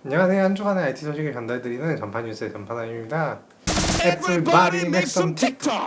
안녕하세요. 한 주간의 IT 소식을 전달드리는 전파뉴스의 전파남입니다. Everybody make some TikTok!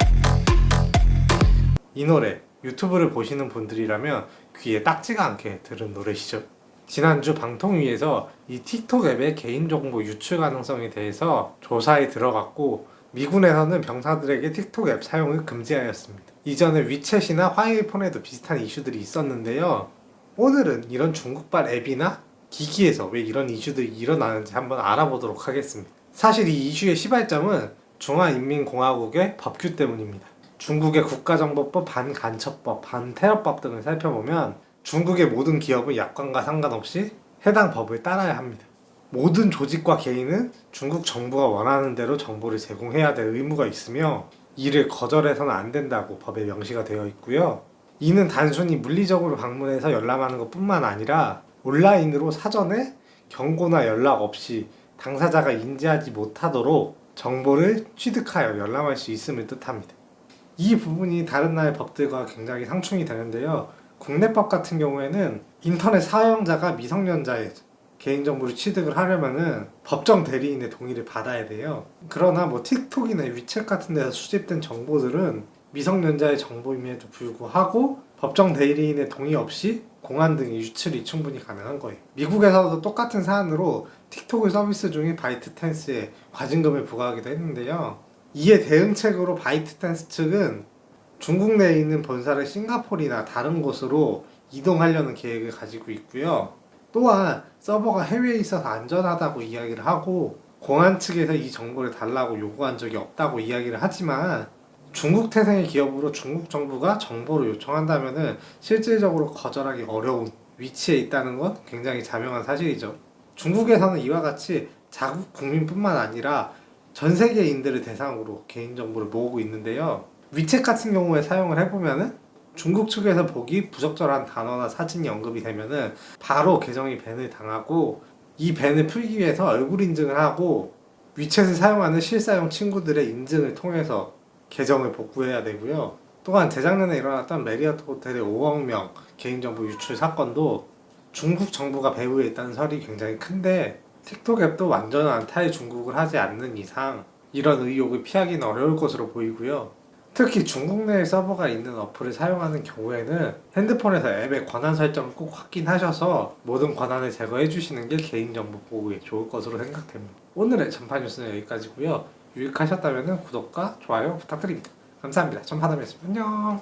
이 노래 유튜브를 보시는 분들이라면 귀에 딱지가 않게 들은 노래시죠. 지난주 방통위에서 이 틱톡 앱의 개인정보 유출 가능성에 대해서 조사에 들어갔고 미군에서는 병사들에게 틱톡 앱 사용을 금지하였습니다. 이전에 위챗이나 화웨이폰에도 비슷한 이슈들이 있었는데요. 오늘은 이런 중국발 앱이나 기기에서 왜 이런 이슈들이 일어나는지 한번 알아보도록 하겠습니다. 사실 이 이슈의 시발점은 중화인민공화국의 법규 때문입니다. 중국의 국가정보법, 반간첩법, 반테러법 등을 살펴보면 중국의 모든 기업은 약관과 상관없이 해당 법을 따라야 합니다. 모든 조직과 개인은 중국 정부가 원하는 대로 정보를 제공해야 될 의무가 있으며 이를 거절해서는 안 된다고 법에 명시가 되어 있고요. 이는 단순히 물리적으로 방문해서 열람하는 것뿐만 아니라 온라인으로 사전에 경고나 연락 없이 당사자가 인지하지 못하도록 정보를 취득하여 열람할 수 있음을 뜻합니다. 이 부분이 다른 나라의 법들과 굉장히 상충이 되는데요. 국내법 같은 경우에는 인터넷 사용자가 미성년자의 개인정보를 취득을 하려면은 법정 대리인의 동의를 받아야 돼요. 그러나 뭐 틱톡이나 위챗 같은 데서 수집된 정보들은 미성년자의 정보임에도 불구하고 법정 대리인의 동의 없이 공안 등의 유출이 충분히 가능한 거예요. 미국에서도 똑같은 사안으로 틱톡 서비스 중인 바이트댄스에 과징금을 부과하기도 했는데요. 이에 대응책으로 바이트댄스 측은 중국 내에 있는 본사를 싱가포르나 다른 곳으로 이동하려는 계획을 가지고 있고요. 또한 서버가 해외에 있어서 안전하다고 이야기를 하고 공안 측에서 이 정보를 달라고 요구한 적이 없다고 이야기를 하지만 중국 태생의 기업으로 중국 정부가 정보를 요청한다면 실질적으로 거절하기 어려운 위치에 있다는 건 굉장히 자명한 사실이죠. 중국에서는 이와 같이 자국 국민뿐만 아니라 전 세계인들을 대상으로 개인정보를 모으고 있는데요. 위챗 같은 경우에 사용을 해보면은 중국 측에서 보기 부적절한 단어나 사진이 언급이 되면은 바로 계정이 밴을 당하고 이 밴을 풀기 위해서 얼굴 인증을 하고 위챗을 사용하는 실사용 친구들의 인증을 통해서 계정을 복구해야 되고요. 또한 재작년에 일어났던 메리어트 호텔의 5억 명 개인정보 유출 사건도 중국 정부가 배후에 있다는 설이 굉장히 큰데 틱톡 앱도 완전한 타의 중국을 하지 않는 이상 이런 의혹을 피하기는 어려울 것으로 보이고요. 특히 중국 내에 서버가 있는 어플을 사용하는 경우에는 핸드폰에서 앱의 권한 설정을 꼭 확인하셔서 모든 권한을 제거해 주시는 게 개인정보 보호에 좋을 것으로 생각됩니다. 오늘의 전파 뉴스는 여기까지고요. 유익하셨다면 구독과 좋아요 부탁드립니다. 감사합니다. 전파담이었습니다. 안녕.